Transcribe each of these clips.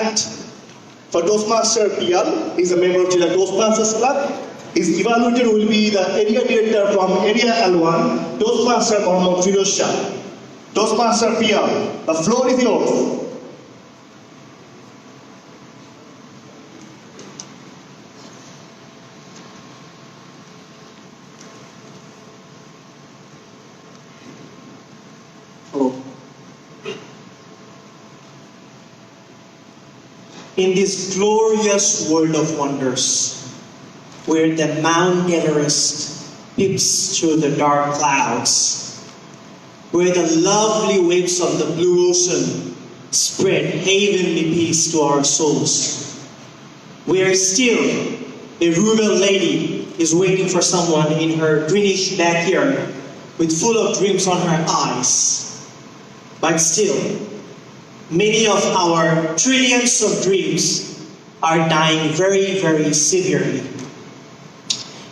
And for Toastmaster Piyal, he's a member of Chittagong Toastmasters Club. His evaluator will be the area director from Area L1, Toastmaster Mohammad Firoz Shah. Toastmaster Piyal, the floor is yours. In this glorious world of wonders, where the Mount Everest peeps through the dark clouds, where the lovely waves of the blue ocean spread heavenly peace to our souls, where still a rural lady is waiting for someone in her greenish backyard with full of dreams on her eyes, but still, many of our trillions of dreams are dying very, very severely.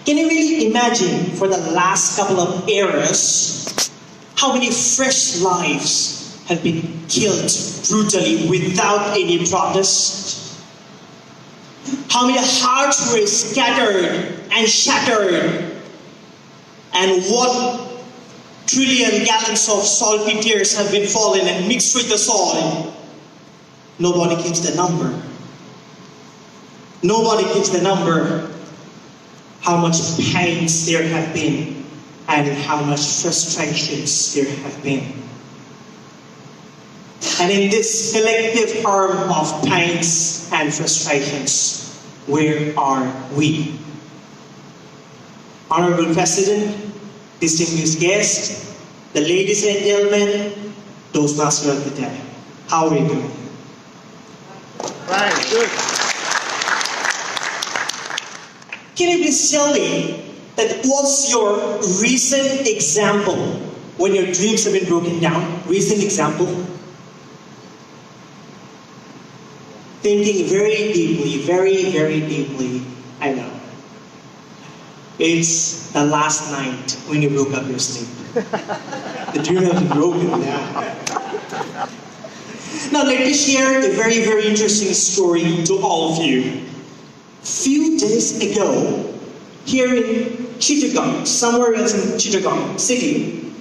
Can you really imagine for the last couple of eras how many fresh lives have been killed brutally without any protest? How many hearts were scattered and shattered? And what trillion gallons of salty tears have been fallen and mixed with the soil? Nobody keeps the number. Nobody keeps the number how much pains there have been and how much frustrations there have been. And in this collective harm of pains and frustrations, where are we? Honorable President, distinguished guests, the ladies and gentlemen, Toastmaster of the day. How are you doing? Right, good. Can you please tell me that what's your recent example when your dreams have been broken down? Recent example? Thinking very deeply, very, very deeply, I know. It's the last night when you broke up your sleep. The dream has been broken now. Now let me share a very, very interesting story to all of you. Few days ago, here in Chittagong, somewhere else in Chittagong city,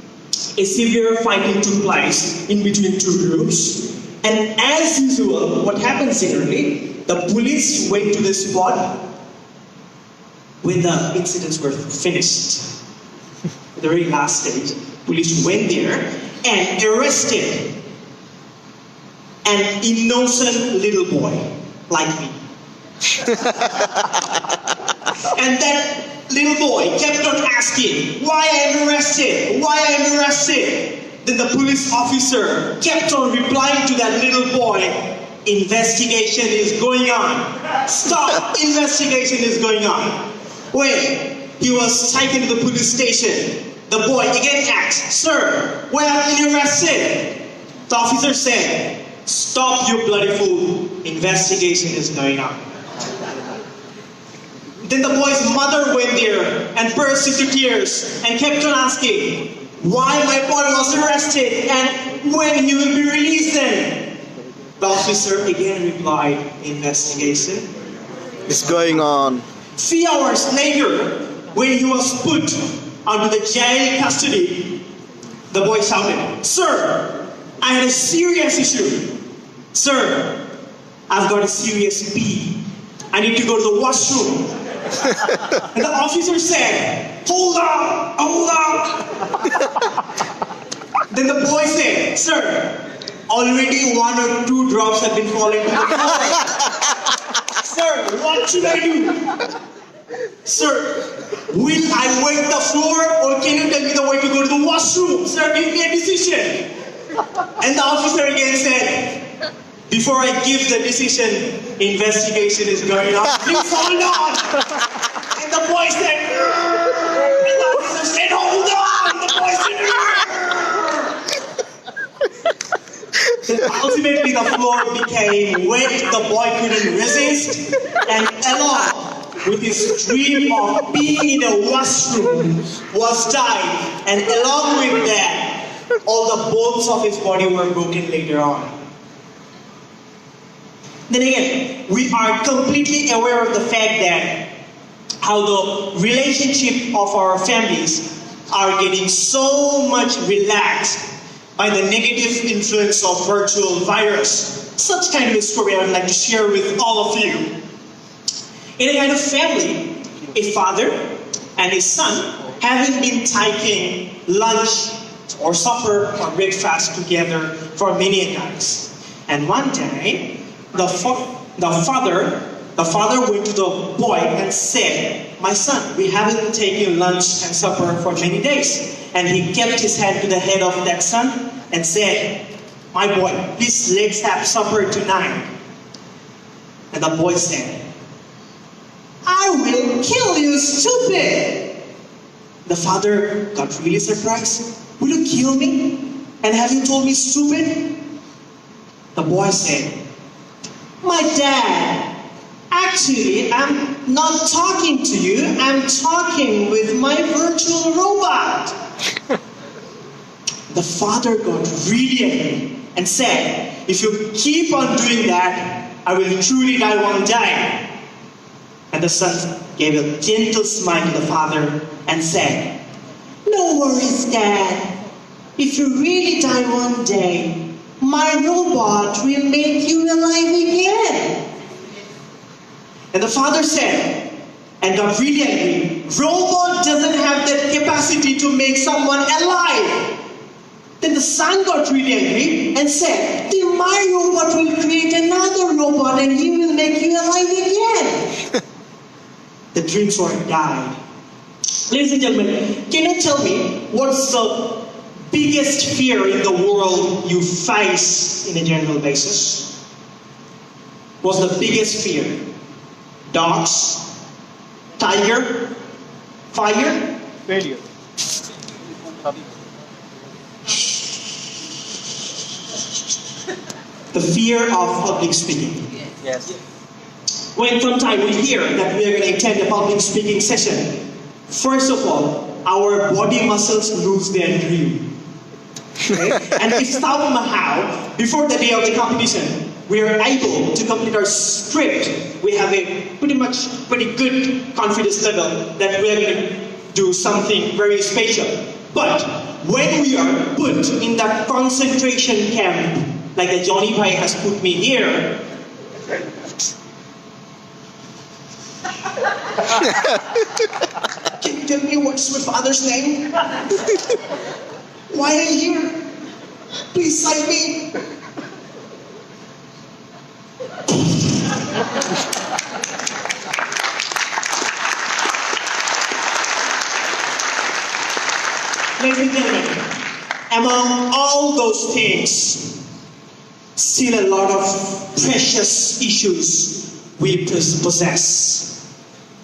a severe fighting took place in between two groups. And as usual, what happens generally, the police went to the spot when the incidents were finished. At the very last stage, police went there and arrested an innocent little boy like me. And that little boy kept on asking, why I am arrested? Why I am arrested? Then the police officer kept on replying to that little boy, investigation is going on. Stop, investigation is going on. When he was taken to the police station, the boy again asked, sir, why have you been arrested? The officer said, stop your bloody fool, investigation is going on. Then the boy's mother went there and burst into tears and kept on asking, why my boy was arrested and when he will be released then? The officer again replied, investigation is going on. Few hours later, when he was put under the jail custody, the boy shouted, sir, I had a serious issue. Sir, I've got a serious pee. I need to go to the washroom. And the officer said, hold on, hold on. Then the boy said, sir, already 1 or 2 drops have been falling to the floor. Sir, what should I do? Sir, will I wake the floor or can you tell me the way to go to the washroom? Sir, give me a decision. And the officer again said, before I give the decision, investigation is going on. Please hold on. And the boy said, and the officer said, hold on. The boy said, then ultimately the floor became wet. The boy couldn't resist. And along with his dream of being in a washroom was tied. And along with that, all the bones of his body were broken later on. Then again, we are completely aware of the fact that how the relationship of our families are getting so much relaxed by the negative influence of virtual virus. Such kind of a story I would like to share with all of you. In a kind of family, a father and his son having been taking lunch or supper or breakfast together for many times. And one day, the father went to the boy and said, "My son, we haven't taken lunch and supper for many days." And he kept his hand to the head of that son and said, "My boy, please let's have supper tonight." And the boy said, "I will kill you, stupid." The father got really surprised. "Will you kill me? And have you told me stupid?" The boy said, "My dad, actually I'm not talking to you, I'm talking with my virtual robot." The father got really angry and said, "If you keep on doing that, I will truly die one day." And the son gave a gentle smile to the father and said, "No worries, Dad. If you really die one day, my robot will make you alive again." And the father said, and got really angry, "Robot doesn't have that capacity to make someone alive." Then the son got really angry and said, "Then my robot will create another robot and he will make you alive again." The dreams were died. Ladies and gentlemen, can you tell me what's the biggest fear in the world you face in a general basis? What's the biggest fear? Dogs? Tiger? Fire? Failure. The fear of public speaking. Yes. When sometime we hear that we are going to attend a public speaking session, first of all, our body muscles lose their dream. Okay? And if somehow, before the day of the competition, we are able to complete our script, we have a pretty good confidence level that we are going to do something very special. But when we are put in that concentration camp, like the Johnny Pai has put me here, can you tell me what's my father's name? Why are you here? Please save me. Ladies and gentlemen, among all those things, still a lot of precious issues we possess.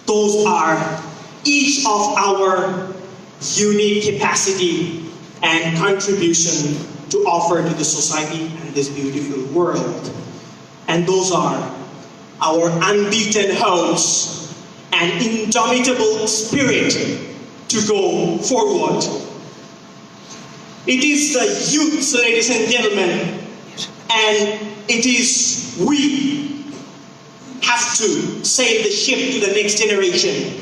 Those are each of our unique capacity and contribution to offer to the society and this beautiful world. And those are our unbeaten hopes and indomitable spirit to go forward. It is the youth, ladies and gentlemen, and it is we have to sail the ship to the next generation.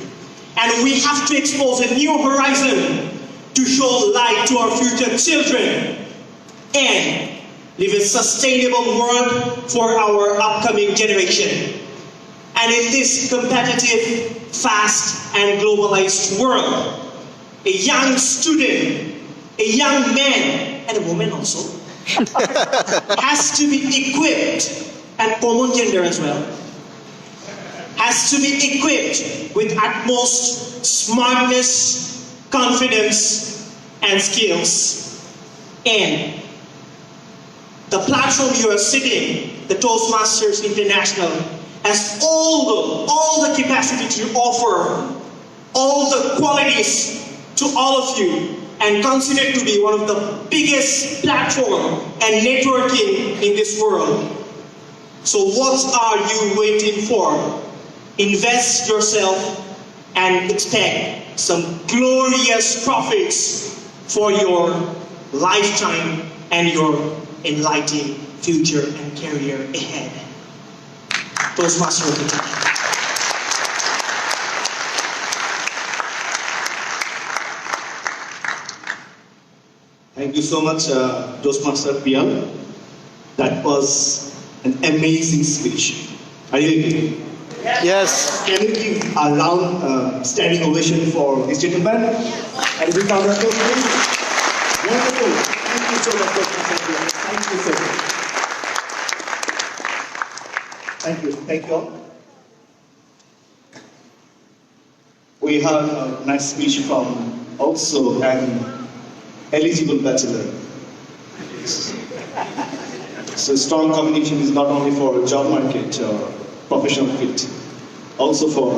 And we have to expose a new horizon to show light to our future children and live a sustainable world for our upcoming generation. And in this competitive, fast, and globalized world, a young student, a young man, and a woman also, has to be equipped, and common gender as well, has to be equipped with utmost smartness, confidence, and skills. And the platform you are sitting, the Toastmasters International, has all the capacity to offer all the qualities to all of you, and considered to be one of the biggest platform and networking in this world. So what are you waiting for? Invest yourself and expect some glorious profits for your lifetime and your enlightening future and career ahead. Toastmaster Rabbi Piyal. Thank you so much, Toastmaster Piyal. That was an amazing speech. Are you agree? Yes. Can you give a round standing ovation for this gentleman? And a big round of applause, please. Wonderful. Thank you so much, Toastmaster Piyal. Thank you so much. Thank you. Thank you all. We have a nice speech from also an eligible bachelor. So strong communication is not only for job market or professional fit, also for